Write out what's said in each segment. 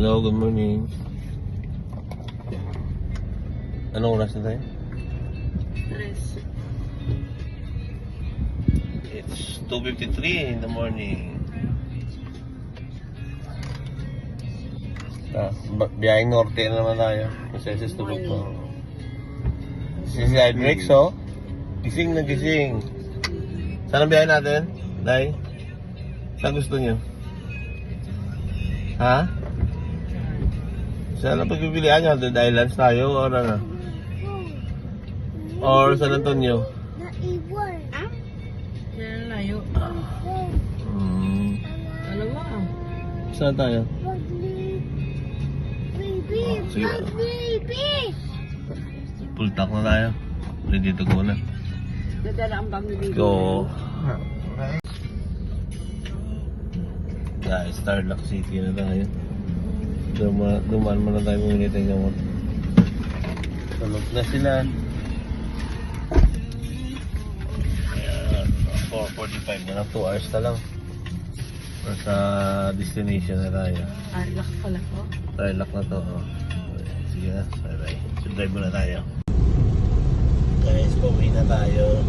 Hello, good morning. Anong oras na tayo? It's 2:53 in the morning. Biyaheng norte na naman tayo. Kasi tulog pa. Si Hydrex, oh. Gising na gising. Saan ang biyahe natin? Day? Saan gusto niyo? Ha? Saan ang pagpipilian nyo? The Islands tayo o ano? Or San Antonio? Naiwan. Ah? Yan layo. Alam mo. Saan tayo? Baby, sige. baby. Full tank na tayo. Ready to go na. Nadala ang bang nilito. Go. Guys, Starlock City na tayo. Dumaan mo na tayo bumili tayo ng tulog na sila. Ayan, 4:45 na lang, 2 hours na lang. Nasa destination na tayo. Tarlac pala ko. Tarlac na to. Oh. Sige na, bye bye. So drive muna tayo. Guys, pauwi na tayo.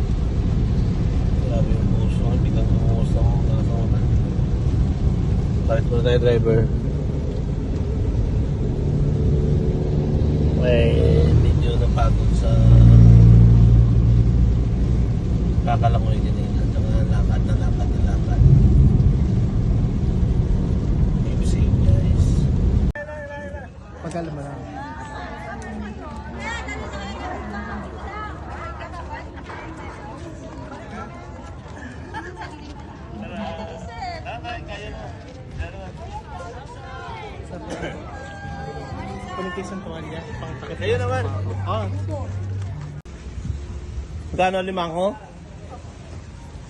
Grabe yung puso. Biglang umuusap ako. Bakit muna tayo, driver? Medyo napagod sa kakalangoy kanina. Tsaka lakad na lakad. Ibig guys. Pagkalam mo lang. Kulitis ang tuwalya. Pangtakit. Ayun naman. Oh. Gano limang ko?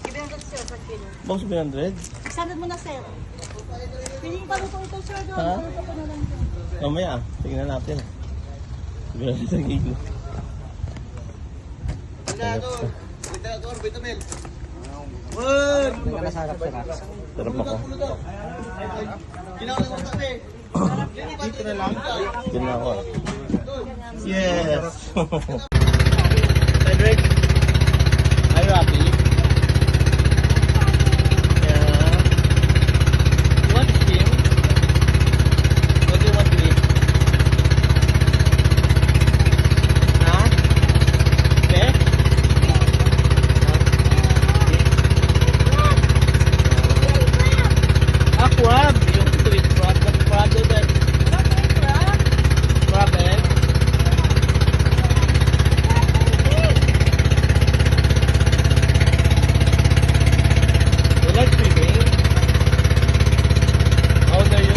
700 sir per kilo. Box 700? Sanad mo na sir. Piling pa ko ito sir. Ha? Ito ko na lang. Mamaya, tingnan natin. Sigurado sa giglo. Sarap ako. Dito na lang. Dito na ako. Yes! Cedric, are you happy? Yeah. You want to swim? What do you want to eat? Ha? Okay? Crab! Yung street crab. The crab is that crab egg. You like swimming? How old are you?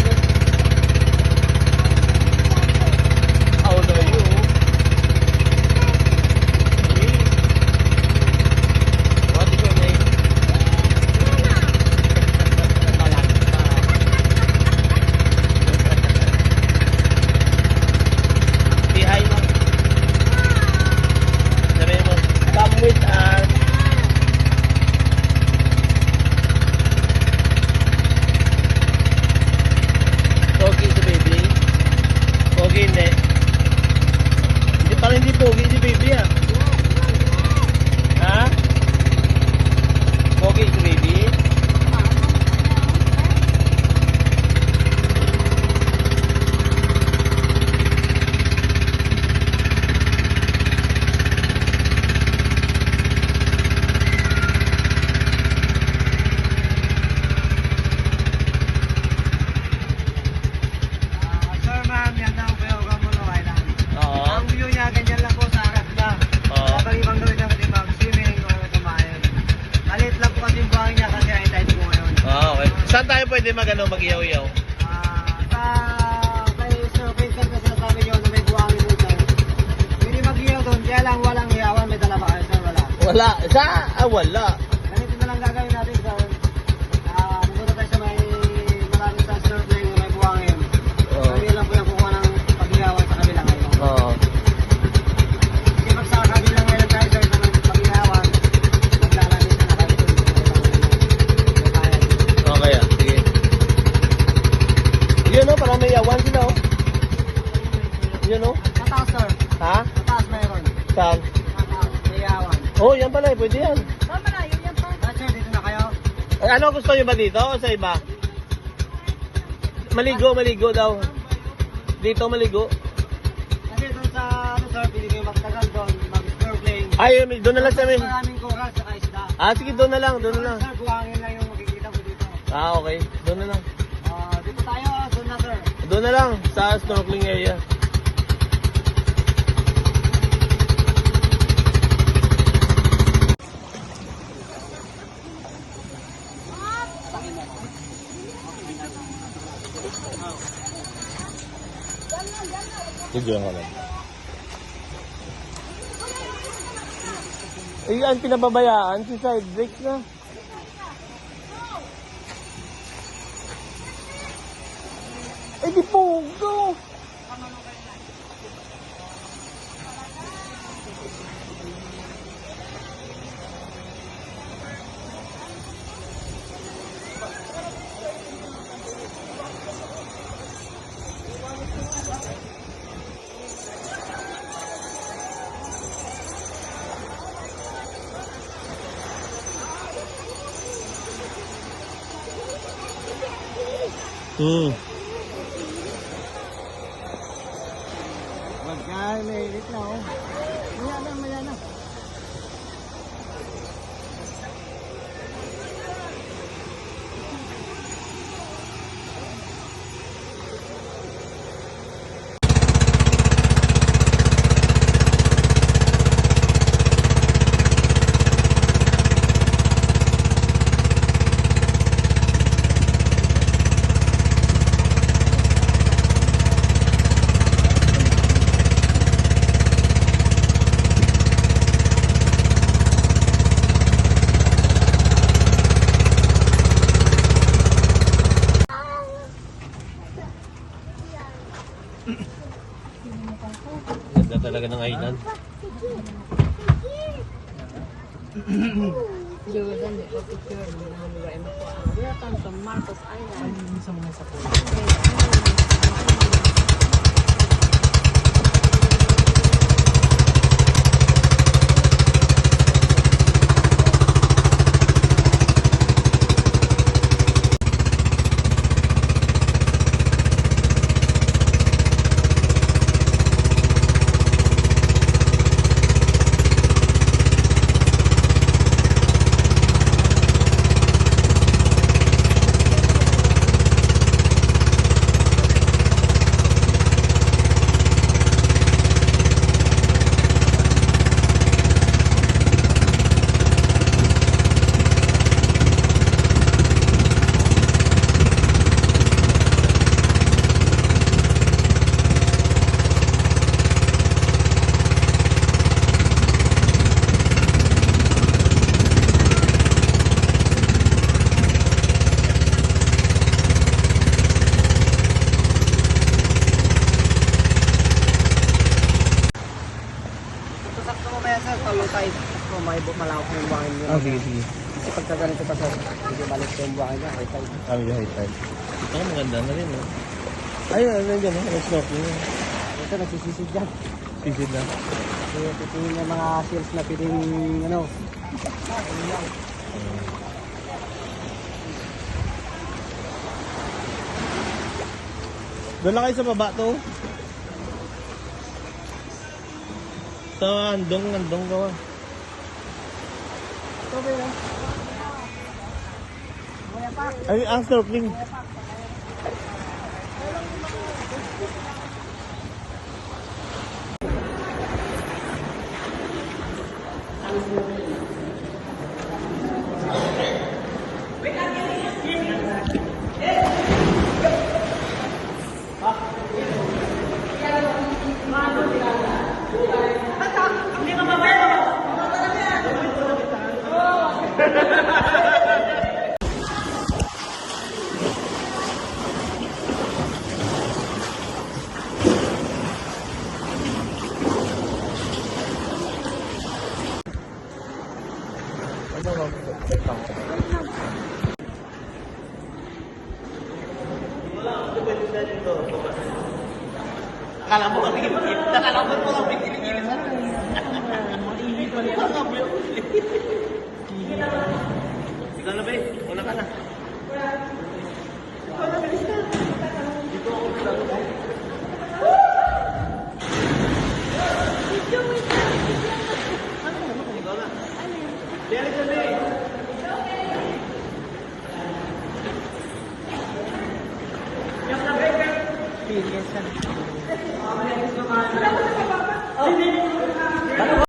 How old are you? What is your name? Say hi mo. Sabi mo, come with us. Pogi si baby. Pogi hindi. Hindi parang hindi pogi si baby ah. Ha? Pogi si baby. Sir, ma'am, yan daw kayo. Kamulo Island. Oo. Ang view niya, ganyan lang po sa harap na. Oo. Kapag ibang gawin lang kasi mag-swimming o kumain. Malit lang po kasi yung buhangin niya kasi ay tide po ngayon. Ah, okay. Saan tayo pwede mag-iyaw-iyaw? Sa kay Sir Vincent kasi sabi niyo na may buhangin po sir. Hindi mag-iyaw doon, kaya lang walang iyawan, may dala ba kayo sir? Wala. Wala. Wala. Ganito na lang gagawin natin sir. Pupunta tayo sa may maraming sa surf na yung may buhangin. Oo. Kami lang po yung kukuha ng pag-iyawan sa kabila ngayon. Oo. Kasi pag sa kabila ngayon tayo sir, sa may pag-iyawan, maglalagay na kayo doon. Okay ah. Sige. Yun ano, para may yawan sila, oh. Yun, oh. Mataas, sir. Ha? Mataas meron. Saan? Mataas. May yawan. Oh, yan pala, pwede yan. Saan malayo yan pa? Sir, dito na kayo. Ay, ano, gusto nyo ba dito o sa iba? Maligo daw. Dito, maligo. Kasi doon sa, ano sir, pili kayo magtagal doon, mag-snorkeling. Ay, doon na lang sa amin. Maraming coral sa isda. Ah, sige, doon na lang, doon na lang. Sir, buhangin lang yung makikita ko dito. Ah, okay. Doon na lang. Dito tayo, doon na sir. Doon na lang, sa snorkeling area. Video nga lang. Eh, ang pinababayaan si side brakes na. Eh, di po, go! Wag ka, may init na oh. Maya na. Ganda talaga ng island. Jordan, ito picture ng mga lugar. Welcome to Marcos Island. Sa mga sa sakto mo maya sir, palutay. May malawak na yung buhangin nyo. Ah, sige. Kasi pagka ganito pa sir, hindi balik ko yung buhangin niya, high tide. Ang high tide. Ito maganda na rin, no? Ay, ano dyan, no? Ang snorkeling. Ito, nagsisisid dyan. Sisid na. Kaya titingin yung mga seals na piling, ano. Doon lang kayo sa baba to. Sa andong gawa. Ito ba yun? Ay, ang snorkeling. Akala mo kami gilid. Akala mo lang pinigilid sa akin. Ikaw na ba eh? Una ka na.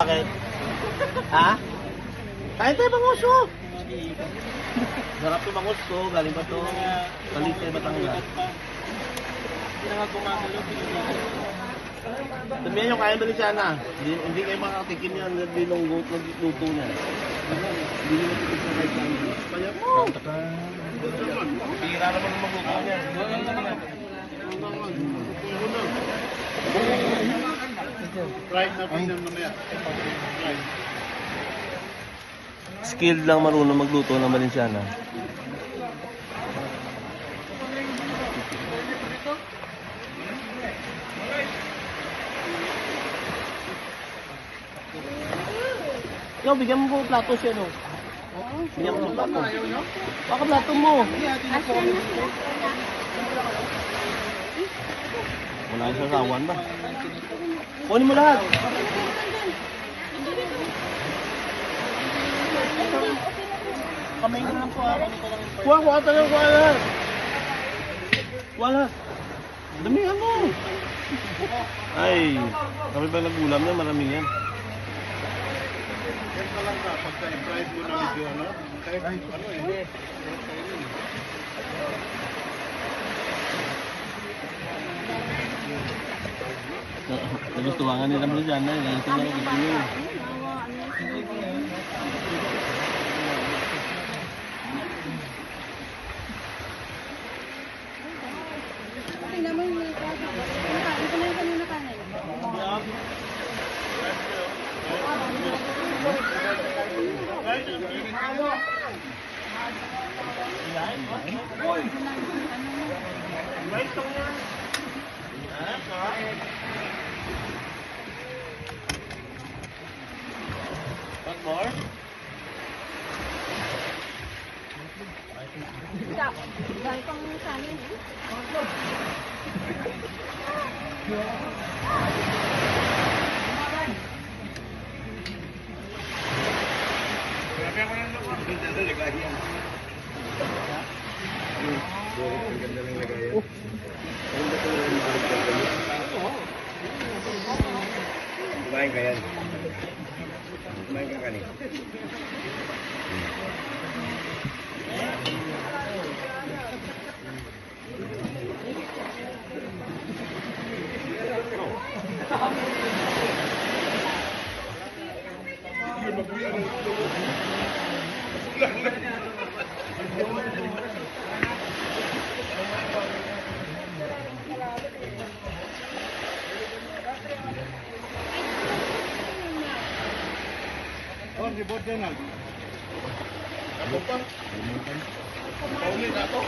Bakit? Ha? Kain tayo banguso. Sarap yung banguso. Galing pa to. Kalite, Batangas. Sabihan yung kaya ba ni Siana? Hindi kayo makatikim yan. Hindi nung luto niya. Hindi nyo matikim sa kahit lang. Kaya mo. Bira naman ang magluto niya. Right na pinang mamaya. Skilled lang marunong magluto ng Valenciana. Ikaw, bigyan mo po plato siya, no? Bigyan mo plato. Baka plato mo. Wala yung sasawan ba? Kunin mo lahat. Kamay ko lang po. Kuha talaga, kuha lahat. Kuha lahat. Damihan mo. Ay, kami ba nagulam niya? Maraming yan. Yan pa lang ka, pagka-impride mo na medyo ano? Kahit ano eh. Nagustuhan nga nila mo dyan na. Nagustuhan nga gusto nyo. What more? Dahil pang sa amin. Kumain ka yan. Kumain ka kanina. Di border na. Ako pa. Paulit ako.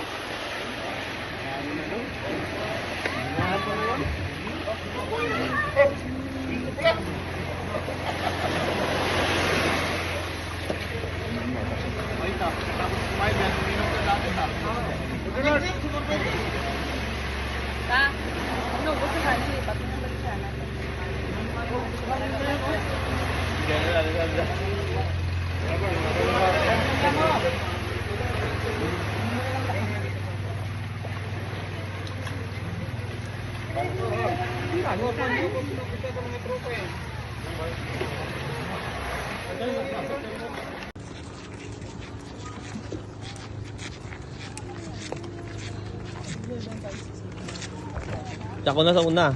Ano, gusto ka niyo, pati na Valenciana. Tsaka na sa una.